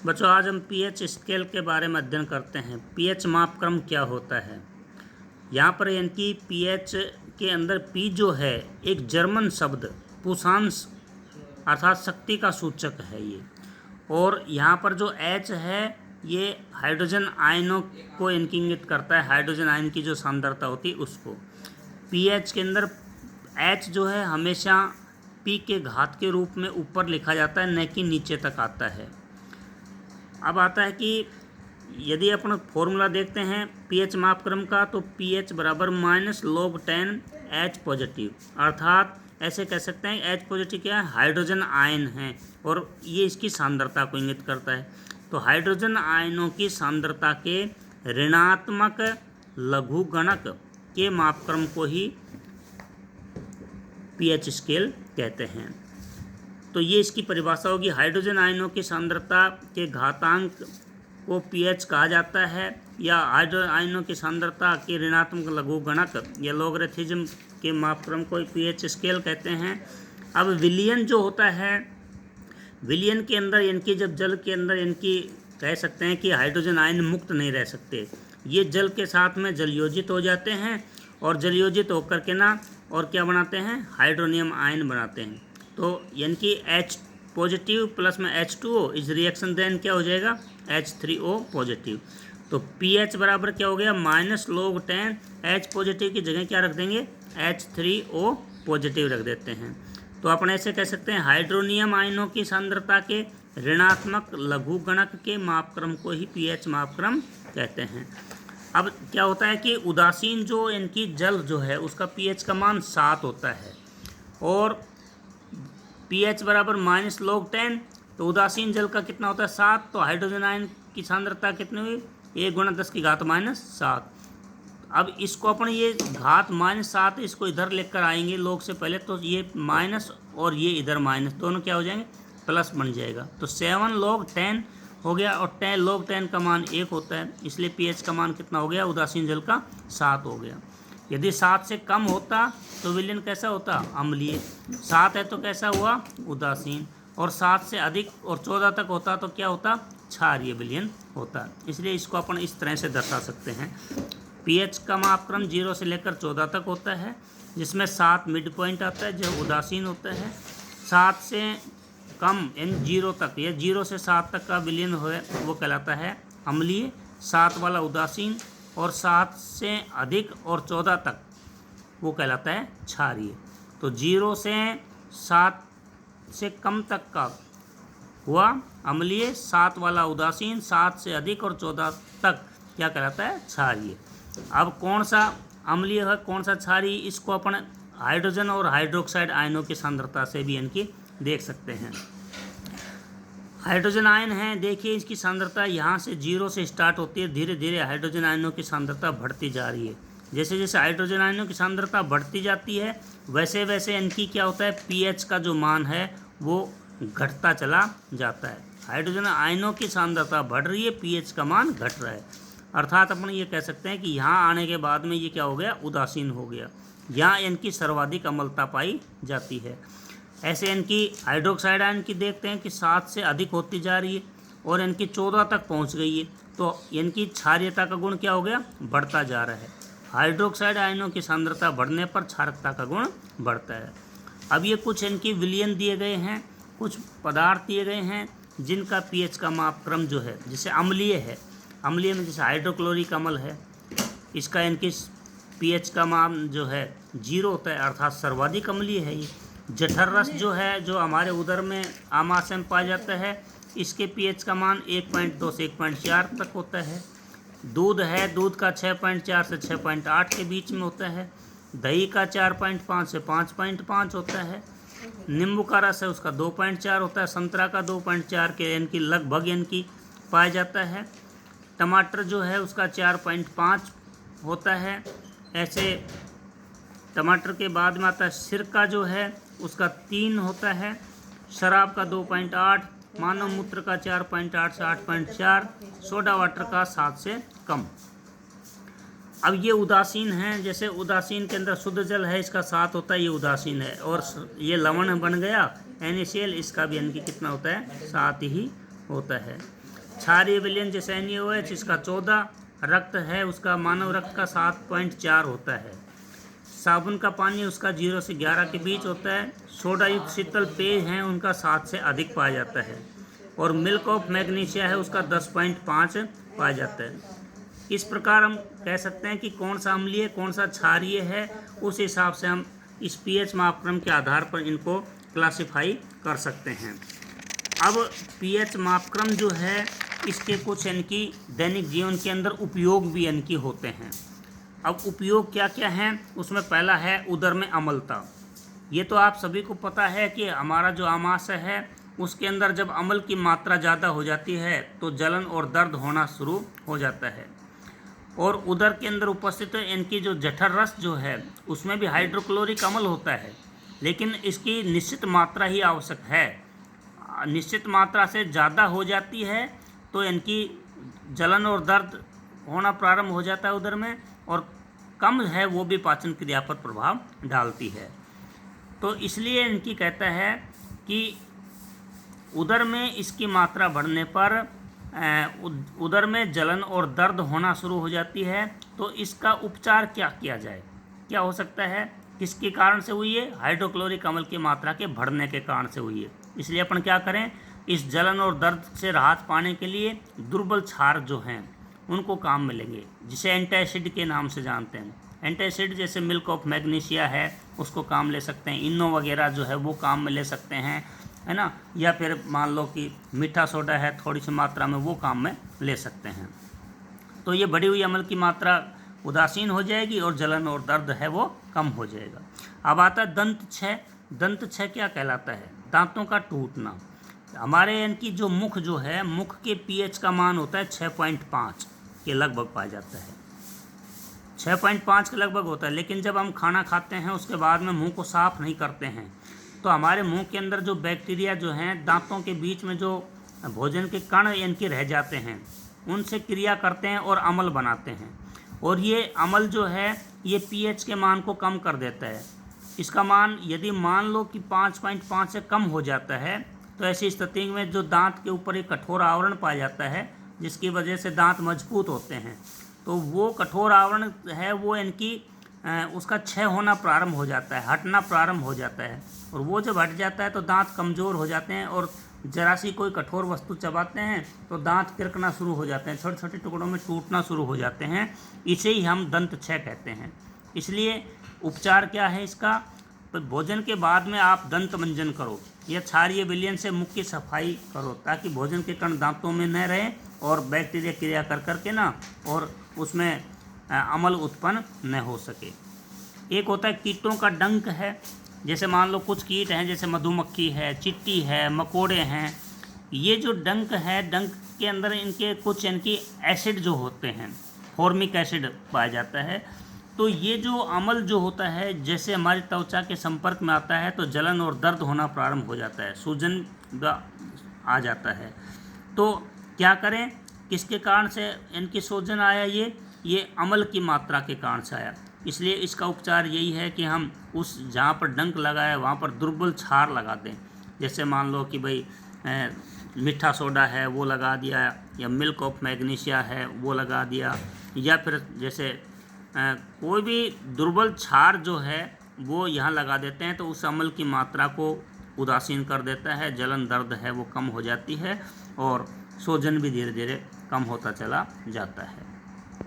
बच्चों, आज हम पीएच स्केल के बारे में अध्ययन करते हैं। पीएच मापक्रम क्या होता है। यहाँ पर यानी पीएच के अंदर पी जो है एक जर्मन शब्द पुषांश अर्थात शक्ति का सूचक है ये, और यहाँ पर जो एच है ये हाइड्रोजन आयनों को इंगित करता है। हाइड्रोजन आयन की जो सांद्रता होती है उसको। पीएच के अंदर एच जो है हमेशा पी के घात के रूप में ऊपर लिखा जाता है, न कि नीचे तक आता है। अब आता है कि यदि अपन फॉर्मूला देखते हैं पीएच मापक्रम का, तो पीएच बराबर -log10 H पॉजिटिव, अर्थात ऐसे कह सकते हैं H पॉजिटिव क्या है, हाइड्रोजन आयन है, और ये इसकी सांद्रता को इंगित करता है। तो हाइड्रोजन आयनों की सांद्रता के ऋणात्मक लघुगणक के मापक्रम को ही पीएच स्केल कहते हैं। तो ये इसकी परिभाषा होगी। हाइड्रोजन आयनों की सांद्रता के घातांक को पीएच कहा जाता है, या हाइड्रोजन आयनों की सांद्रता के ऋणात्मक लघुगणक या लॉगरिथमिज्म के मापक्रम को पीएच स्केल कहते हैं। अब विलयन जो होता है, विलयन के अंदर इनकी जब जल के अंदर इनकी कह सकते हैं कि हाइड्रोजन आयन मुक्त नहीं रह सकते, ये जल के साथ में जलयोजित हो जाते हैं, और जलयोजित होकर के ना और क्या बनाते हैं, हाइड्रोनियम आयन बनाते हैं। तो यानी कि H पॉजिटिव प्लस में H2O इस रिएक्शन देन क्या हो जाएगा, H3O पॉजिटिव। तो pH बराबर क्या हो गया, -log10 H पॉजिटिव की जगह क्या रख देंगे, H3O पॉजिटिव रख देते हैं। तो अपन ऐसे कह सकते हैं हाइड्रोनियम आयनों की सांद्रता के ऋणात्मक लघुगणक के मापक्रम को ही pH मापक्रम कहते हैं। अब क्या होता है कि उदासीन जो इनकी जल जो है उसका pH का मान 7 होता है, और pH बराबर -log10, तो उदासीन जल का कितना होता है, 7। तो हाइड्रोजन आयन की सांद्रता कितनी हुई, 1 × 10⁻⁷। अब इसको अपन ये घात -7 इसको इधर लेकर आएंगे log से पहले, तो ये माइनस और ये इधर माइनस, दोनों क्या हो जाएंगे, प्लस बन जाएगा। तो 7log10 हो गया, और log10 का मान 1 होता है, इसलिए pH का मान कितना हो गया, उदासीन जल का 7 हो गया। यदि 7 से कम होता तो विलयन कैसा होता, अम्लीय। 7 है तो कैसा हुआ, उदासीन, और 7 से अधिक और 14 तक होता तो क्या होता, क्षारीय विलयन होता। इसलिए इसको अपन इस तरह से दर्शा सकते हैं। पीएच का मापक्रम 0 से लेकर 14 तक होता है, जिसमें 7 मिड पॉइंट आता है जो उदासीन होता है। 7 से कम यानी 0 तक या 0 से 7 तक का विलयन हो वो कहलाता है अम्लीय, 7 वाला उदासीन, और 7 से अधिक और 14 तक वो कहलाता है क्षारीय। तो 0 से 7 से कम तक का हुआ अम्लीय, 7 वाला उदासीन, 7 से अधिक और 14 तक क्या कहलाता है, क्षारीय। अब कौन सा अम्लीय है कौन सा क्षारीय, इसको अपन हाइड्रोजन और हाइड्रोक्साइड आयनों की सांद्रता से भी इनकी देख सकते हैं। हाइड्रोजन आयन है, देखिए इसकी सांद्रता यहाँ से 0 से स्टार्ट होती है, धीरे धीरे हाइड्रोजन आयनों की सांद्रता बढ़ती जा रही है। जैसे जैसे हाइड्रोजन आयनों की सांद्रता बढ़ती जाती है, वैसे वैसे इनकी क्या होता है, पीएच का जो मान है वो घटता चला जाता है। हाइड्रोजन आयनों की सांद्रता बढ़ रही है, पीएच का मान घट रहा है, अर्थात अपन ये कह सकते हैं कि यहाँ आने के बाद में ये क्या हो गया, उदासीन हो गया। यहाँ इनकी सर्वाधिक अम्लता पाई जाती है। ऐसे इनकी हाइड्रोक्साइड आयन की देखते हैं कि 7 से अधिक होती जा रही है, और इनकी 14 तक पहुँच गई है, तो इनकी क्षारीयता का गुण क्या हो गया, बढ़ता जा रहा है। हाइड्रोक्साइड आयनों की सांद्रता बढ़ने पर क्षारकता का गुण बढ़ता है। अब ये कुछ इनकी विलयन दिए गए हैं, कुछ पदार्थ दिए गए हैं जिनका पीएच का मापक्रम जो है, जैसे अम्लीय है, अम्लीय में जैसे हाइड्रोक्लोरिक अम्ल है, इसका इनकी पीएच का मान जो है 0 होता है, अर्थात सर्वाधिक अम्लीय है ये। जठर रस जो है, जो हमारे उदर में आमाशय में पाया जाता है, इसके पीएच का मान 1.2 से 1.4 तक होता है। दूध है, दूध का 6.4 से 6.8 के बीच में होता है। दही का 4.5 से 5.5 होता है। नींबू का रस है उसका 2.4 होता है। संतरा का 2.4 के इनकी लगभग इनकी पाया जाता है। टमाटर जो है उसका 4.5 होता है। ऐसे टमाटर के बाद में आता है सिरका जो है उसका 3 होता है। शराब का 2.8, मानव मूत्र का 4.8 से 8.4, सोडा वाटर का 7 से कम। अब ये उदासीन हैं, जैसे उदासीन के अंदर शुद्ध जल है इसका 7 होता है, ये उदासीन है। और ये लवण बन गया NaCl, इसका भी इनकी कितना होता है 7 ही होता है। क्षारीय विलयन जैसे NaOH इसका 14, रक्त है उसका मानव रक्त का 7.4 होता है। साबुन का पानी उसका 0 से 11 के बीच होता है। सोडा युक्त शीतल पेय हैं उनका 7 से अधिक पाया जाता है। और मिल्क ऑफ मैग्नीशिया है उसका 10.5 पाया जाता है। इस प्रकार हम कह सकते हैं कि कौन सा अम्लीय कौन सा क्षारीय है, उस हिसाब से हम इस pH मापक्रम के आधार पर इनको क्लासिफाई कर सकते हैं। अब pH मापक्रम जो है इसके कुछ इनकी दैनिक जीवन के अंदर उपयोग भी इनकी होते हैं। अब उपयोग क्या क्या हैं, उसमें पहला है उदर में अम्लता। ये तो आप सभी को पता है कि हमारा जो आमाशय है उसके अंदर जब अम्ल की मात्रा ज़्यादा हो जाती है तो जलन और दर्द होना शुरू हो जाता है। और उदर के अंदर उपस्थित इनकी जो जठर रस जो है उसमें भी हाइड्रोक्लोरिक अम्ल होता है, लेकिन इसकी निश्चित मात्रा ही आवश्यक है। निश्चित मात्रा से ज़्यादा हो जाती है तो इनकी जलन और दर्द होना प्रारंभ हो जाता है उदर में, और कम है वो भी पाचन क्रिया पर प्रभाव डालती है। तो इसलिए इनकी कहता है कि उदर में इसकी मात्रा बढ़ने पर उदर में जलन और दर्द होना शुरू हो जाती है। तो इसका उपचार क्या किया जाए, क्या हो सकता है, किसके कारण से हुई है, हाइड्रोक्लोरिक अम्ल की मात्रा के बढ़ने के कारण से हुई है। इसलिए अपन क्या करें, इस जलन और दर्द से राहत पाने के लिए दुर्बल क्षार जो हैं उनको काम में लेंगे, जिसे एंटासिड के नाम से जानते हैं। एंटासिड जैसे मिल्क ऑफ मैग्नीशिया है उसको काम ले सकते हैं, इनो वगैरह जो है वो काम में ले सकते हैं, है ना। या फिर मान लो कि मीठा सोडा है थोड़ी सी मात्रा में, वो काम में ले सकते हैं। तो ये बढ़ी हुई अम्ल की मात्रा उदासीन हो जाएगी और जलन और दर्द है वो कम हो जाएगा। अब आता है दंत क्षय। दंत क्षय क्या कहलाता है, दांतों का टूटना। हमारे इनकी जो मुख जो है, मुख के pH का मान होता है 6.5 के लगभग पाया जाता है, 6.5 के लगभग होता है। लेकिन जब हम खाना खाते हैं उसके बाद में मुंह को साफ नहीं करते हैं तो हमारे मुंह के अंदर जो बैक्टीरिया जो हैं, दांतों के बीच में जो भोजन के कण इनके रह जाते हैं उनसे क्रिया करते हैं और अम्ल बनाते हैं। और ये अम्ल जो है ये pH के मान को कम कर देता है। इसका मान यदि मान लो कि 5.5 से कम हो जाता है तो ऐसी स्थिति में जो दांत के ऊपर एक कठोर आवरण पाया जाता है जिसकी वजह से दांत मजबूत होते हैं, तो वो कठोर आवरण है वो इनकी उसका क्षय होना प्रारंभ हो जाता है, हटना प्रारंभ हो जाता है। और वो जब हट जाता है तो दांत कमज़ोर हो जाते हैं और जरा सी कोई कठोर वस्तु चबाते हैं तो दांत किरकना शुरू हो जाते हैं, छोटे छोटे टुकड़ों में टूटना शुरू हो जाते हैं। इसे ही हम दंत क्षय कहते हैं। इसलिए उपचार क्या है इसका, तो भोजन के बाद में आप दंत मंजन करो या क्षारीय विलयन से मुख की सफाई करो ताकि भोजन के कण दांतों में न रहें और बैक्टीरिया क्रिया कर करके ना और उसमें अम्ल उत्पन्न न हो सके। एक होता है कीटों का डंक है। जैसे मान लो कुछ कीट हैं जैसे मधुमक्खी है, चींटी है, मकोड़े हैं। ये जो डंक है, डंक के अंदर इनके कुछ इनकी एसिड जो होते हैं, फॉर्मिक एसिड पाया जाता है। तो ये जो अम्ल जो होता है जैसे हमारी त्वचा के संपर्क में आता है तो जलन और दर्द होना प्रारंभ हो जाता है, सूजन आ जाता है। तो क्या करें, किसके कारण से इनकी सूजन आया, ये अम्ल की मात्रा के कारण से आया। इसलिए इसका उपचार यही है कि हम उस जहाँ पर डंक लगा है वहाँ पर दुर्बल क्षार लगा दें। जैसे मान लो कि भाई मीठा सोडा है वो लगा दिया, या मिल्क ऑफ मैग्नीशिया है वो लगा दिया, या फिर जैसे कोई भी दुर्बल क्षार जो है वो यहाँ लगा देते हैं तो उस अम्ल की मात्रा को उदासीन कर देता है, जलन दर्द है वो कम हो जाती है और सूजन भी धीरे धीरे कम होता चला जाता है।